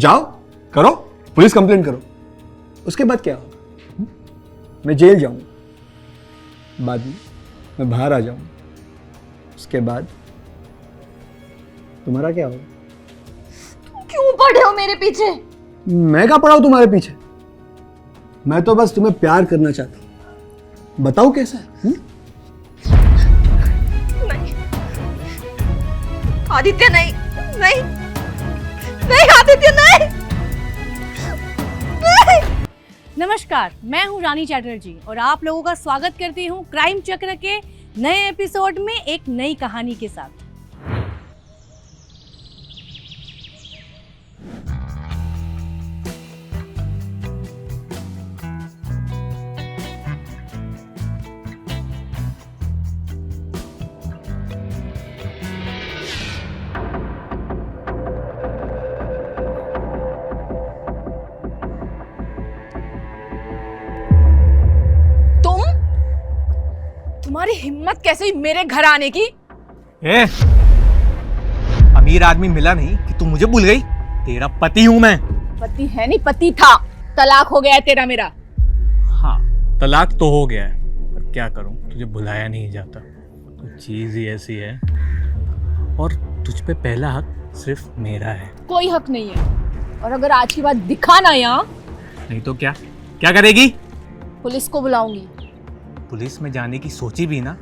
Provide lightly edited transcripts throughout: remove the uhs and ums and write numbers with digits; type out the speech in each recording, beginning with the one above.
जाओ करो, police complaint करो। उसके बाद क्या होगा? मैं जेल जाऊंगा, बाद में मैं बाहर आ जाऊंगा। उसके बाद तुम्हारा क्या होगा? तुम क्यों पड़े हो मेरे पीछे? मैं क्या पड़ा हूं तुम्हारे पीछे? मैं तो बस तुम्हें प्यार करना चाहता हूं। बताओ कैसा है? नहीं आदित्य, नहीं नहीं नहीं आदित्य, नहीं नहीं। नमस्कार, मैं हूं रानी चैटर्जी और आप लोगों का स्वागत करती हूं क्राइम चक्र के नए एपिसोड में एक नई कहानी के साथ। तुम्हारी हिम्मत कैसे हुई मेरे घर आने की? अमीर आदमी मिला नहीं कि तू मुझे भूल गई? तेरा पति हूं मैं। पति है नहीं, पति था। तलाक हो गया है तेरा मेरा। हाँ, तलाक तो हो गया है, पर क्या करूं, तुझे भुलाया नहीं जाता। तो चीज ही ऐसी है, और तुझ पे पहला हक सिर्फ मेरा है। कोई हक नहीं है, और अगर आज की बात दिखाना यहाँ, नहीं तो क्या क्या करेगी? पुलिस को बुलाऊंगी। पुलिस में जाने की सोची भी ना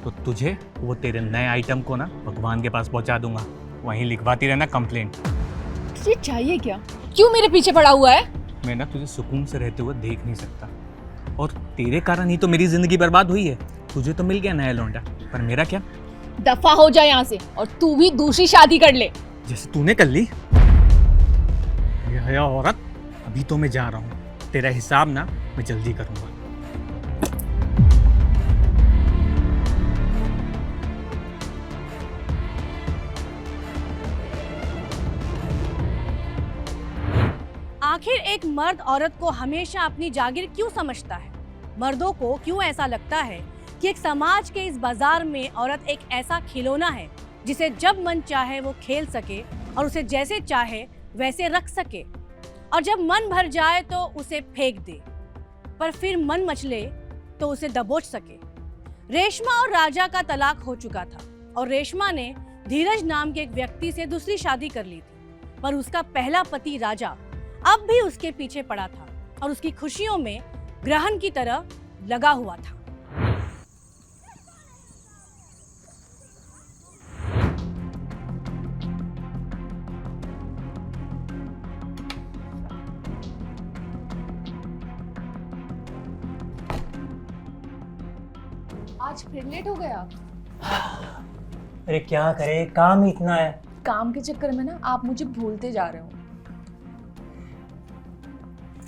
तो तुझे वो तेरे नए आइटम को ना भगवान के पास पहुंचा दूंगा। वहीं लिखवाती रहना कंप्लेंट। तुझे चाहिए क्या? क्यों मेरे पीछे पड़ा हुआ है? मैं ना तुझे सुकून से रहते हुए देख नहीं सकता, और तेरे कारण ही तो मेरी जिंदगी बर्बाद हुई है। तुझे तो मिल गया नया लौंडा, पर मेरा क्या? दफा हो जाए यहाँ से, और तू भी दूसरी शादी कर ले जैसे तूने कर ली। ये औरत, अभी तो मैं जा रहा हूँ। तेरा हिसाब ना मैं जल्दी करूंगा। आखिर एक मर्द औरत को हमेशा अपनी जागीर क्यों समझता है? मर्दों को क्यों ऐसा लगता है कि एक समाज के इस बाजार में औरत एक ऐसा खिलौना है जिसे जब मन चाहे वो खेल सके और उसे जैसे चाहे वैसे रख सके, और जब मन भर जाए तो उसे फेंक दे, पर फिर मन मचले तो उसे दबोच सके। रेशमा और राजा का तलाक हो चुका था और रेशमा ने धीरज नाम के एक व्यक्ति से दूसरी शादी कर ली थी, पर उसका पहला पति राजा अब भी उसके पीछे पड़ा था और उसकी खुशियों में ग्रहण की तरह लगा हुआ था। आज फिर लेट हो गया। अरे क्या करे, काम ही इतना है। काम के चक्कर में ना आप मुझे भूलते जा रहे हो।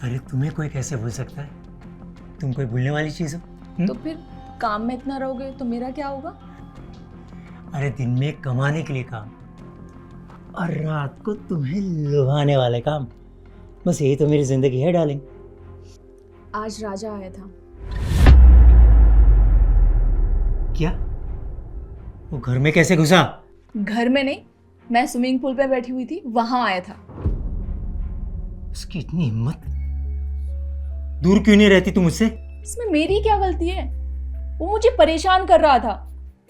अरे तुम्हें कोई कैसे भूल सकता है? तुम कोई भूलने वाली चीज हो? तो फिर काम में इतना रहोगे तो मेरा क्या होगा? अरे दिन में कमाने के लिए काम, और रात को तुम्हें लुभाने वाले काम। बस यही तो मेरी जिंदगी है डार्लिंग। आज राजा आया था। क्या? वो घर में कैसे घुसा? घर में नहीं, मैं स्विमिंग पूल पे बैठी हुई थी, वहां आया था। उसकी इतनी हिम्मत! दूर क्यों नहीं रहती तुम मुझसे? इसमें मेरी क्या गलती है? वो मुझे परेशान कर रहा था,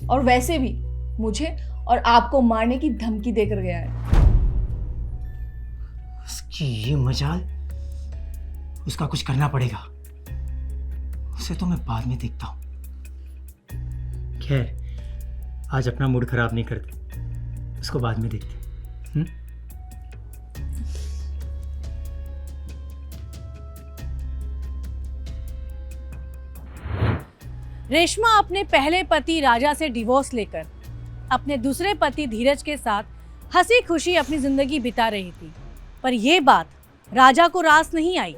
और वैसे भी मुझे और आपको मारने की धमकी देकर गया है। उसकी ये मजाल, उसका कुछ करना पड़ेगा। उसे तो मैं बाद में देखता हूं। खैर, आज अपना मूड खराब नहीं करते, उसको बाद में देखते। रेशमा अपने पहले पति राजा से डिवोर्स लेकर अपने दूसरे पति धीरज के साथ हंसी खुशी अपनी जिंदगी बिता रही थी, पर यह बात राजा को रास नहीं आई।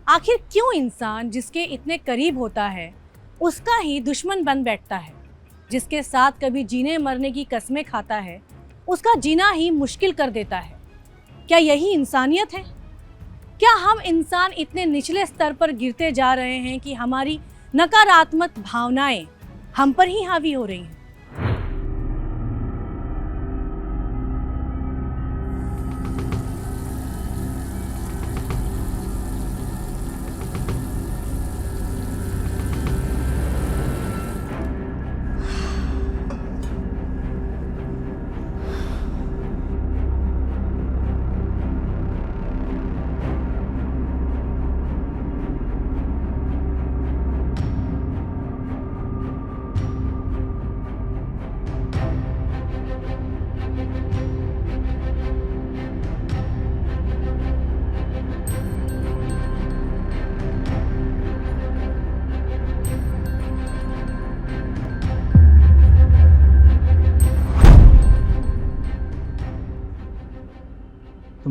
आखिर क्यों इंसान जिसके इतने करीब होता है उसका ही दुश्मन बन बैठता है? जिसके साथ कभी जीने मरने की कस्में खाता है उसका जीना ही मुश्किल कर देता है। क्या यही इंसानियत है? क्या हम इंसान इतने निचले स्तर पर गिरते जा रहे हैं कि हमारी नकारात्मक भावनाएं हम पर ही हावी हो रही हैं?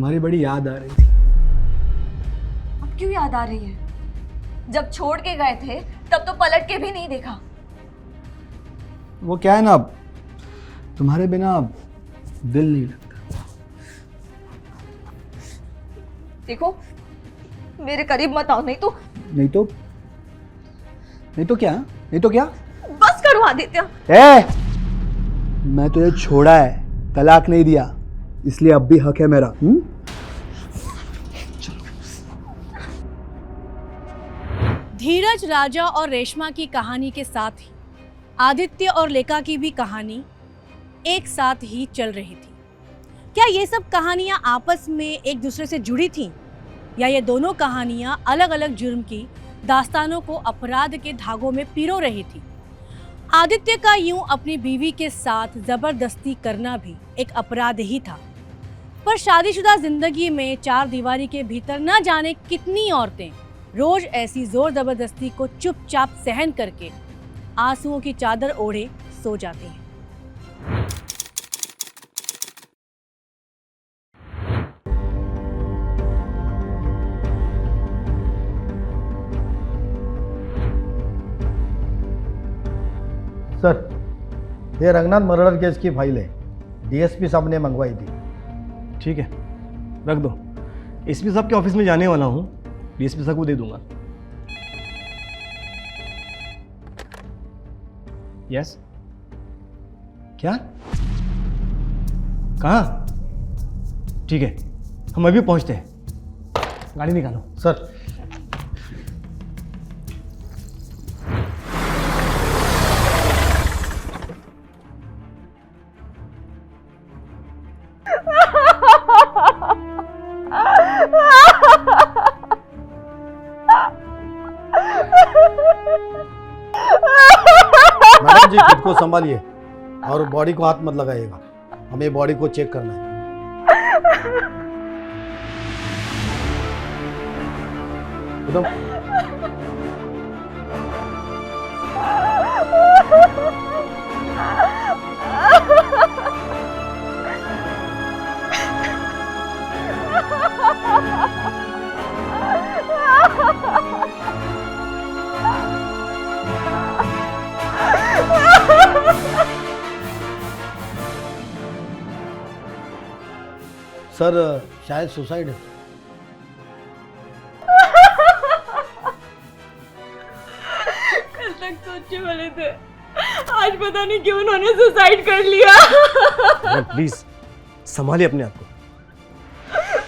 तुम्हारी बड़ी याद आ रही थी। अब क्यों याद आ रही है? जब छोड़ के गए थे तब तो पलट के भी नहीं देखा। वो क्या है ना, तुम्हारे बिना दिल नहीं लगता। देखो, मेरे करीब मत आओ, नहीं तो क्या? बस करो आदित्य। मैं तुझे छोड़ा है, तलाक नहीं दिया, इसलिए अब भी हक है मेरा। धीरज, राजा और रेशमा की कहानी के साथ ही आदित्य और लेका की भी कहानी एक साथ ही चल रही थी। क्या ये सब कहानियां आपस में एक दूसरे से जुड़ी थीं, या ये दोनों कहानियां अलग अलग जुर्म की दास्तानों को अपराध के धागों में पिरो रही थी? आदित्य का यूं अपनी बीवी के साथ जबरदस्ती करना भी एक अपराध ही था, पर शादीशुदा जिंदगी में चार दीवारी के भीतर न जाने कितनी औरतें रोज ऐसी जोर जबरदस्ती को चुपचाप सहन करके आंसुओं की चादर ओढ़े सो जाती हैं। सर, ये रंगनाथ मर्डर केस की फाइल है, डीएसपी साहब ने मंगवाई थी। ठीक है, रख दो। एसपी साहब के ऑफिस में जाने वाला हूँ, डीएसपी साहब को दे दूंगा। यस? क्या? कहाँ? ठीक है, हम अभी पहुँचते हैं। गाड़ी निकालो। सर, मैडम जी खुद को संभालिए और बॉडी को हाथ मत लगाइएगा, हमें बॉडी को चेक करना है। एकदम सर, शायद सुसाइड है। कल तक सोचे वाले थे, आज पता नहीं क्यों उन्होंने सुसाइड कर लिया। प्लीज संभालिए अपने आप को।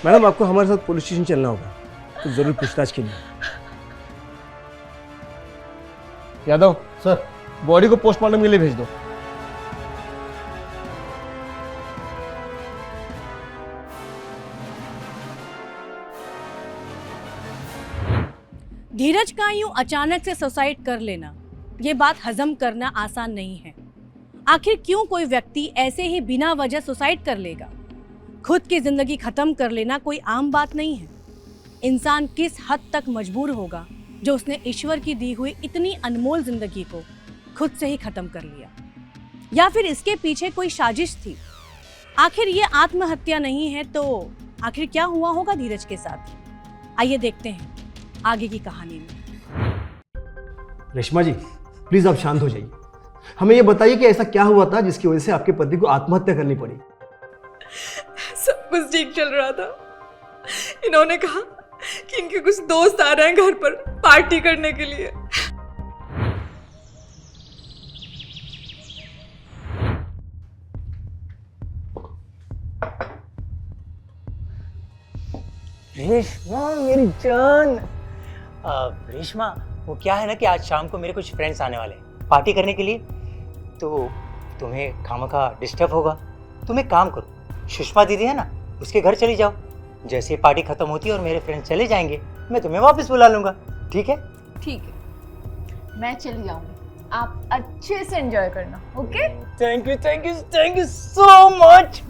मैडम, आपको हमारे साथ पुलिस स्टेशन चलना होगा, तो जरूर पूछताछ के लिए। यादव सर, बॉडी को पोस्टमार्टम के लिए भेज दो। धीरज का यूं अचानक से सुसाइड कर लेना, ये बात हजम करना आसान नहीं है। आखिर क्यों कोई व्यक्ति ऐसे ही बिना वजह सुसाइड कर लेगा? खुद की जिंदगी खत्म कर लेना कोई आम बात नहीं है। इंसान किस हद तक मजबूर होगा जो उसने ईश्वर की दी हुई इतनी अनमोल जिंदगी को खुद से ही खत्म कर लिया, या फिर इसके पीछे कोई साजिश थी? आखिर ये आत्महत्या नहीं है तो आखिर क्या हुआ होगा धीरज के साथ? आइए देखते हैं आगे की कहानी में। रेशमा जी, प्लीज आप शांत हो जाइए। हमें ये बताइए कि ऐसा क्या हुआ था जिसकी वजह से आपके पति को आत्महत्या करनी पड़ी? सब कुछ ठीक चल रहा था। इन्होंने कहा कि इनके कुछ दोस्त आ रहे हैं घर पर पार्टी करने के लिए। रेशमा मेरी जान। रेशमा, वो क्या है ना कि आज शाम को मेरे कुछ फ्रेंड्स आने वाले हैं पार्टी करने के लिए, तो तुम्हें खामखा डिस्टर्ब होगा। तुम एक काम करो, सुषमा दीदी है ना, उसके घर चली जाओ। जैसे ही पार्टी खत्म होती है और मेरे फ्रेंड्स चले जाएंगे, मैं तुम्हें वापस बुला लूंगा। ठीक है? ठीक है, मैं चली जाऊंगी, आप अच्छे से एंजॉय करना। Okay? Thank you thank you thank you so much.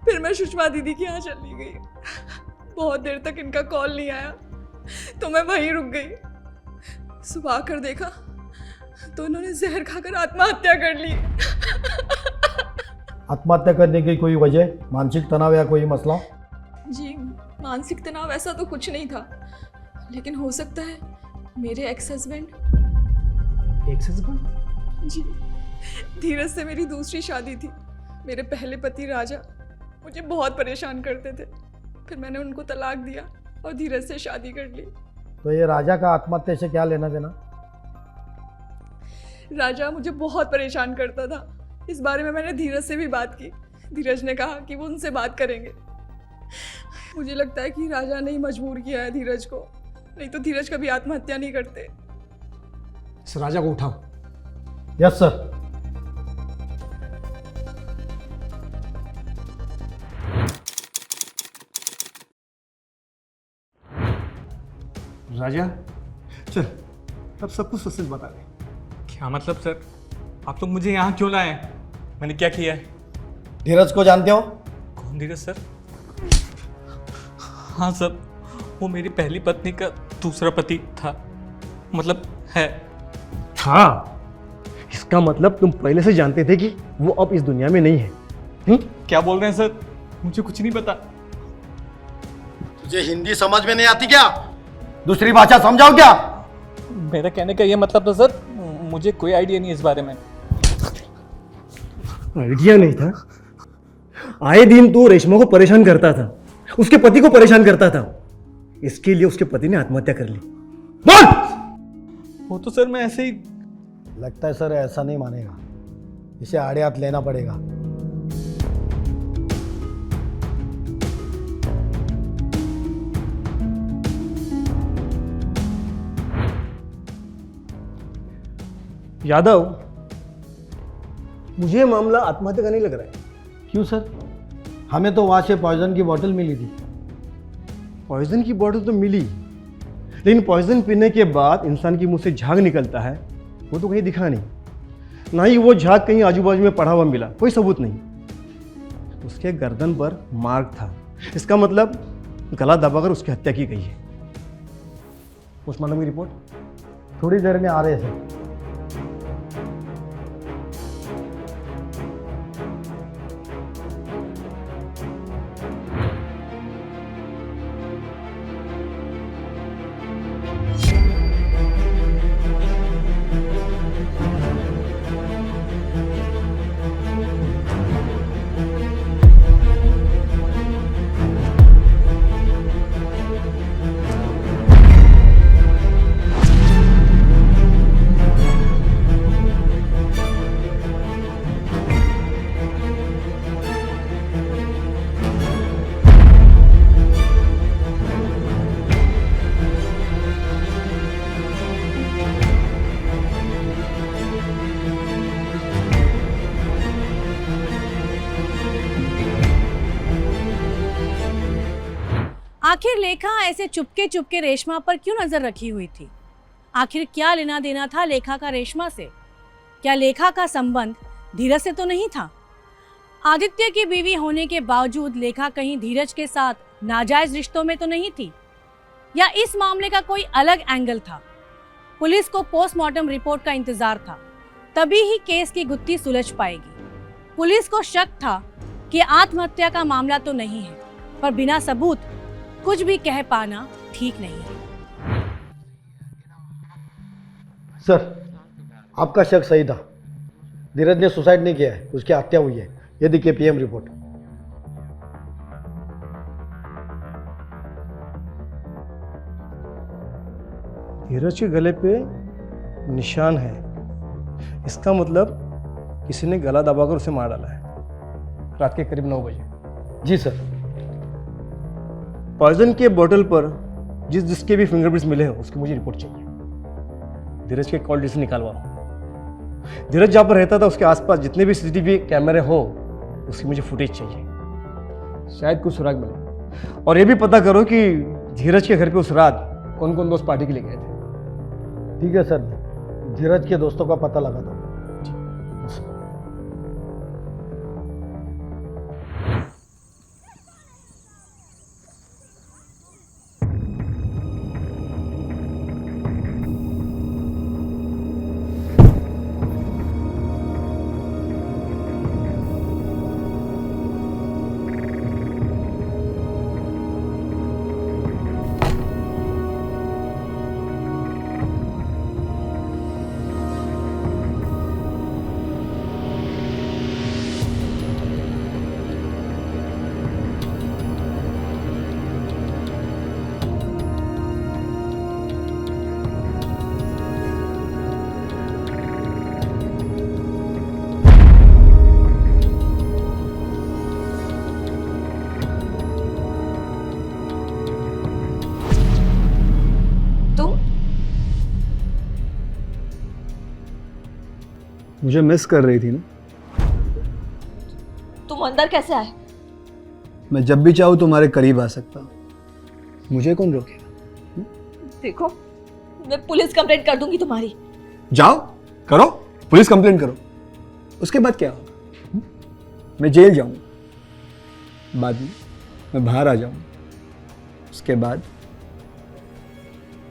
फिर मैं सुषमा दीदी के यहाँ चली गई। बहुत देर तक इनका कॉल नहीं आया तो मैं वहीं रुक गई। सुबह आकर देखा तो उन्होंने जहर खाकर आत्महत्या कर ली। आत्महत्या करने की कोई वजह, मानसिक तनाव या कोई मसला? जी, मानसिक तनाव ऐसा तो कुछ नहीं था, लेकिन हो सकता है मेरे एक्स हस्बैंड। Ex husband? जी, धीरज से मेरी दूसरी शादी थी। मेरे पहले पति राजा मुझे बहुत परेशान करते थे, फिर मैंने उनको तलाक दिया और धीरज से शादी कर ली। तो ये राजा का आत्महत्या से क्या लेना देना? राजा मुझे बहुत परेशान करता था। इस बारे में मैंने धीरज से भी बात की। धीरज ने कहा कि वो उनसे बात करेंगे। मुझे लगता है कि राजा ने ही मजबूर किया है धीरज को, नहीं तो धीरज कभी आत्महत्या नहीं करते। इस राजा को उठाओ। Yes sir. राजा, चल अब सब कुछ सच बता दे। क्या मतलब सर? आप लोग मुझे यहाँ क्यों लाए हैं? मैंने क्या किया है? धीरज को जानते हो? कौन धीरज सर? हाँ सर, वो मेरी पहली पत्नी का दूसरा पति था, मतलब है। था? इसका मतलब तुम पहले से जानते थे कि वो अब इस दुनिया में नहीं है? क्या बोल रहे हैं सर? मुझे कुछ नहीं पता। तुझे हिंदी समझ में नहीं आती क्या? दूसरी भाषा समझाओ क्या? मेरा कहने का ये मतलब था सर, मुझे कोई आइडिया नहीं इस बारे में। आइडिया नहीं था? आए दिन तू रेशमा को परेशान करता था, उसके पति को परेशान करता था, इसके लिए उसके पति ने आत्महत्या कर ली। बोल! वो तो सर मैं ऐसे ही। लगता है सर ऐसा नहीं मानेगा, इसे आड़े हाथ लेना पड़ेगा। यादव, मुझे ये मामला आत्महत्या का नहीं लग रहा है। क्यों सर? हमें तो वहाँ से पॉइजन की बोतल मिली थी। पॉइजन की बॉटल तो मिली, लेकिन पॉइजन पीने के बाद इंसान के मुंह से झाग निकलता है, वो तो कहीं दिखा नहीं। ना ही वो झाग कहीं आजू बाजू में पड़ा हुआ मिला, कोई सबूत नहीं। उसके गर्दन पर मार्क था, इसका मतलब गला दबाकर उसकी हत्या की गई है। पोस्टमार्टम की रिपोर्ट थोड़ी देर में आ रहे हैं सर। आखिर लेखा ऐसे चुपके चुपके रेशमा पर क्यों नजर रखी हुई थी? आखिर क्या लेना देना था लेखा का रेशमा से? क्या लेखा का संबंध धीरज से तो नहीं था? आदित्य की बीवी होने के बावजूद लेखा कहीं धीरज के साथ नाजायज रिश्तों में तो नहीं थी? या इस मामले का कोई अलग एंगल था? पुलिस को पोस्टमार्टम रिपोर्ट का इंतजार था, तभी ही केस की गुत्थी सुलझ पाएगी। पुलिस को शक था कि आत्महत्या का मामला तो नहीं है, पर बिना सबूत कुछ भी कह पाना ठीक नहीं है। सर, आपका शक सही था। धीरज ने सुसाइड नहीं किया है, उसकी हत्या हुई है। ये देखिए पीएम रिपोर्ट। धीरज के गले पे निशान है, इसका मतलब किसी ने गला दबाकर उसे मार डाला है। रात के करीब 9 बजे। जी सर। पॉइजन के बोतल पर जिसके भी फिंगरप्रिंट्स मिले हैं उसकी मुझे रिपोर्ट चाहिए। धीरज के कॉल डिटेल्स निकालवाओ। धीरज जहाँ पर रहता था उसके आसपास जितने भी सीसीटीवी कैमरे हो उसकी मुझे फुटेज चाहिए, शायद कुछ सुराग मिले। और ये भी पता करो कि धीरज के घर पे उस रात कौन कौन दोस्त पार्टी के लिए गए थे। ठीक है सर, धीरज के दोस्तों का पता लगा दो। मुझे मिस कर रही थी ना? तुम अंदर कैसे आए? मैं जब भी चाहूँ तुम्हारे करीब आ सकता हूँ, मुझे कौन रोकेगा? देखो, मैं पुलिस कंप्लेंट कर दूंगी तुम्हारी। जाओ करो, पुलिस कंप्लेंट करो। उसके बाद क्या होगा? मैं जेल जाऊंगा, बाद में मैं बाहर आ जाऊंगा, उसके बाद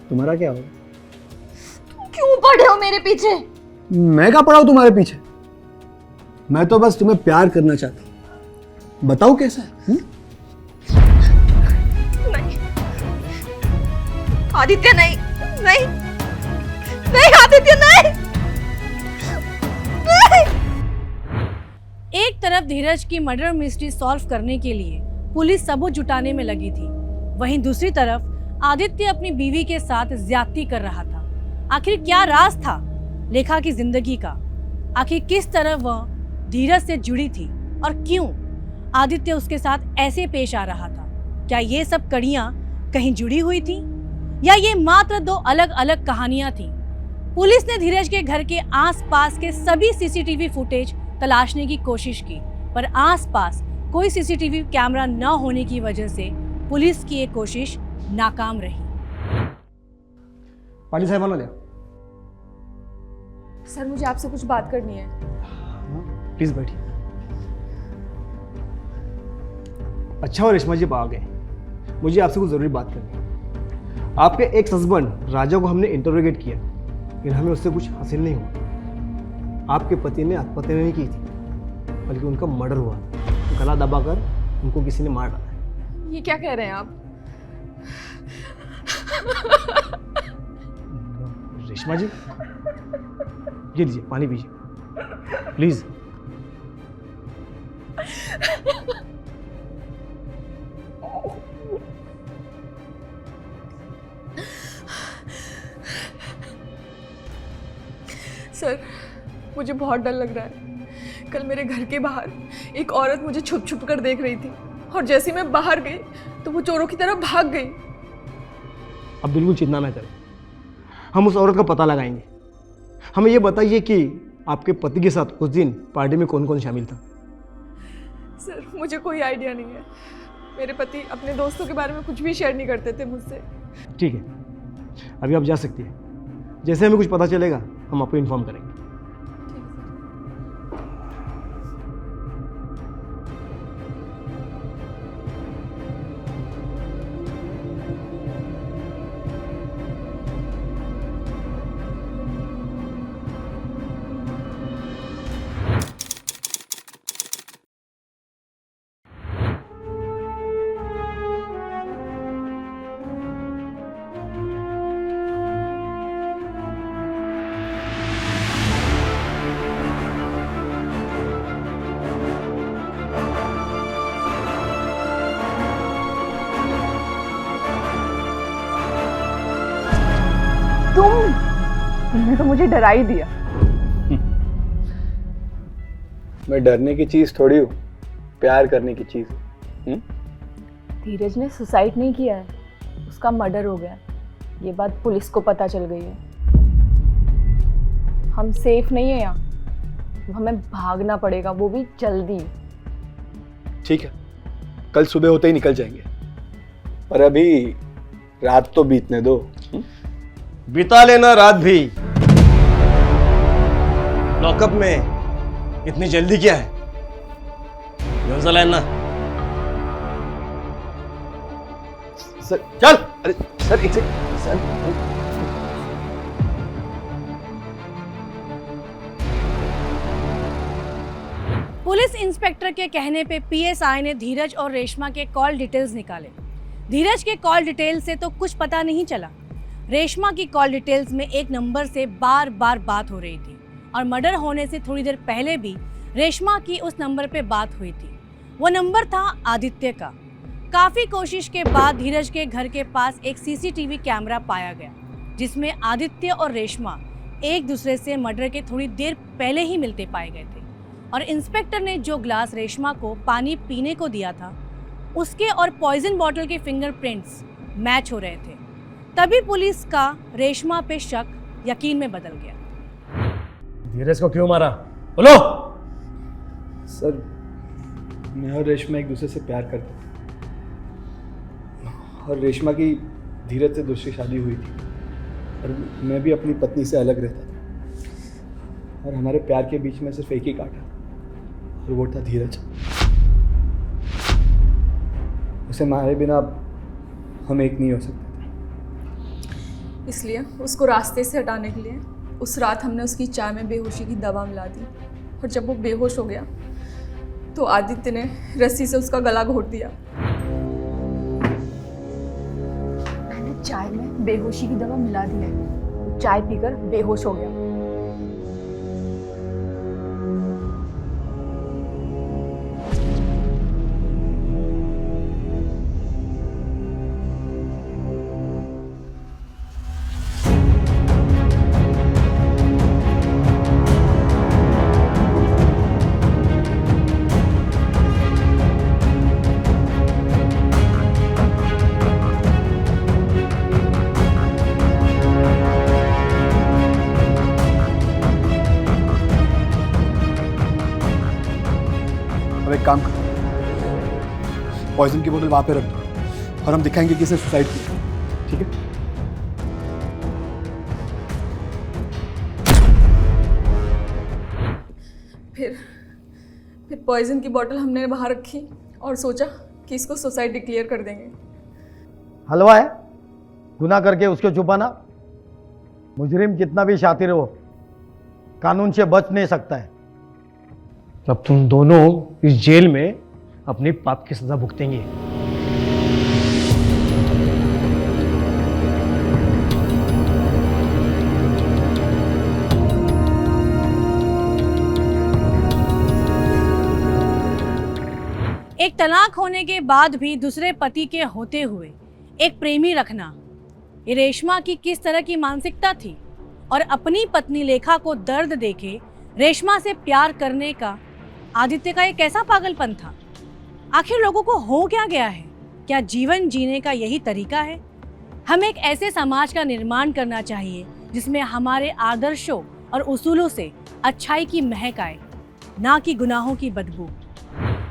तुम्हारा क्या होगा? तुम क्यों पड़े हो मेरे पीछे? मैं क्या पड़ा हूं तुम्हारे पीछे? मैं तो बस तुम्हें प्यार करना चाहता हूं, बताओ कैसा है? नहीं आदित्य, नहीं नहीं नहीं आदित्य, नहीं नहीं। एक तरफ धीरज की मर्डर मिस्ट्री सॉल्व करने के लिए पुलिस सबूत जुटाने में लगी थी, वहीं दूसरी तरफ आदित्य अपनी बीवी के साथ ज्यादती कर रहा था। आखिर क्या राज था लेखा की जिंदगी का? आखिर किस तरह वह धीरज से जुड़ी थी और क्यों आदित्य उसके साथ ऐसे पेश आ रहा था? क्या ये सब कड़ियां कहीं जुड़ी हुई थी या ये मात्र दो अलग अलग कहानियां थी? पुलिस ने धीरज के घर के आसपास के सभी सीसीटीवी फुटेज तलाशने की कोशिश की, पर आसपास कोई सीसीटीवी कैमरा न होने की वजह से पुलिस की ये कोशिश नाकाम रही। पाटिल साहेबांना द्या। सर मुझे आपसे कुछ बात करनी है। प्लीज बैठिए। अच्छा और रेशमा जी आ गए, मुझे आपसे कुछ जरूरी बात करनी है। आपके एक्स हस्बैंड राजा को हमने इंटरोगेट किया, लेकिन हमें उससे कुछ हासिल नहीं हुआ। आपके पति ने आत्महत्या नहीं की थी, बल्कि उनका मर्डर हुआ, गला दबाकर उनको किसी ने मार डाला है। ये क्या कह रहे हैं आप? रेशमा जी, ये लीजिए पानी पीजिए प्लीज। सर मुझे बहुत डर लग रहा है। कल मेरे घर के बाहर एक औरत मुझे छुप छुप कर देख रही थी और जैसे ही मैं बाहर गई तो वो चोरों की तरह भाग गई। अब बिल्कुल चिंता ना करें, हम उस औरत का पता लगाएंगे। हमें ये बताइए कि आपके पति के साथ उस दिन पार्टी में कौन कौन शामिल था? सर मुझे कोई आइडिया नहीं है। मेरे पति अपने दोस्तों के बारे में कुछ भी शेयर नहीं करते थे मुझसे। ठीक है, अभी आप जा सकती हैं। जैसे हमें कुछ पता चलेगा हम आपको इन्फॉर्म करेंगे। तुमने तो मुझे डरा ही दिया। मैं डरने की चीज थोड़ी हूँ, प्यार करने की चीज हूँ। धीरज ने सुसाइड नहीं किया है, उसका मर्डर हो गया। ये बात पुलिस को पता चल गई है। हम सेफ नहीं है यहाँ, हमें भागना पड़ेगा, वो भी जल्दी। ठीक है, कल सुबह होते ही निकल जाएंगे, पर अभी रात तो बीतने दो। बिता लेना रात भी। लॉकअप में इतनी जल्दी क्या है? ना सर चल। अरे सर एक सेकंड सर। पुलिस इंस्पेक्टर के कहने पे पीएसआई ने धीरज और रेशमा के कॉल डिटेल्स निकाले। धीरज के कॉल डिटेल से तो कुछ पता नहीं चला। रेशमा की कॉल डिटेल्स में एक नंबर से बार बार बात हो रही थी और मर्डर होने से थोड़ी देर पहले भी रेशमा की उस नंबर पे बात हुई थी। वो नंबर था आदित्य का। काफी कोशिश के बाद धीरज के घर के पास एक सीसीटीवी कैमरा पाया गया, जिसमें आदित्य और रेशमा एक दूसरे से मर्डर के थोड़ी देर पहले ही मिलते पाए गए थे। और इंस्पेक्टर ने जो ग्लास रेशमा को पानी पीने को दिया था, उसके और पॉइजन बॉटल के फिंगरप्रिंट्स मैच हो रहे थे। तभी पुलिस का रेशमा पे शक यकीन में बदल गया। धीरज को क्यों मारा? बोलो। सर, मैं और रेशमा एक दूसरे से प्यार करते थे और रेशमा की धीरज से दूसरी शादी हुई थी और मैं भी अपनी पत्नी से अलग रहता था और हमारे प्यार के बीच में सिर्फ एक ही कांटा और वो था धीरज। उसे मारे बिना हम एक नहीं हो सकते थे। इसलिए उसको रास्ते से हटाने के लिए उस रात हमने उसकी चाय में बेहोशी की दवा मिला दी और जब वो बेहोश हो गया तो आदित्य ने रस्सी से उसका गला घोट दिया। मैंने चाय में बेहोशी की दवा मिला दी है, वो चाय पीकर बेहोश हो गया। अब एक काम करो, पॉइजन की बोतल वहाँ पे रख दो और हम दिखाएंगे कि इसने सुसाइड की, ठीक है? फिर पॉइजन की बोतल हमने बाहर रखी और सोचा कि इसको सुसाइड डिक्लेयर कर देंगे। हलवा है, गुनाह करके उसको छुपाना। मुजरिम कितना भी शातिर हो, कानून से बच नहीं सकता है। तब तुम दोनों इस जेल में अपने पाप की सजा भुगतेंगे। एक तलाक होने के बाद भी दूसरे पति के होते हुए एक प्रेमी रखना, ये रेशमा की किस तरह की मानसिकता थी और अपनी पत्नी लेखा को दर्द देके रेशमा से प्यार करने का आदित्य का एक कैसा पागलपन था। आखिर लोगों को हो क्या गया है? क्या जीवन जीने का यही तरीका है? हमें एक ऐसे समाज का निर्माण करना चाहिए जिसमें हमारे आदर्शों और उसूलों से अच्छाई की महक आए, ना कि गुनाहों की बदबू।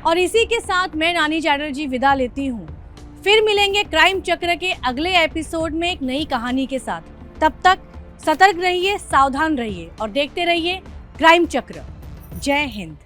और इसी के साथ मैं रानी चैटर्जी विदा लेती हूँ। फिर मिलेंगे क्राइम चक्र के अगले एपिसोड में एक नई कहानी के साथ। तब तक सतर्क रहिए, सावधान रहिए और देखते रहिए क्राइम चक्र। जय हिंद।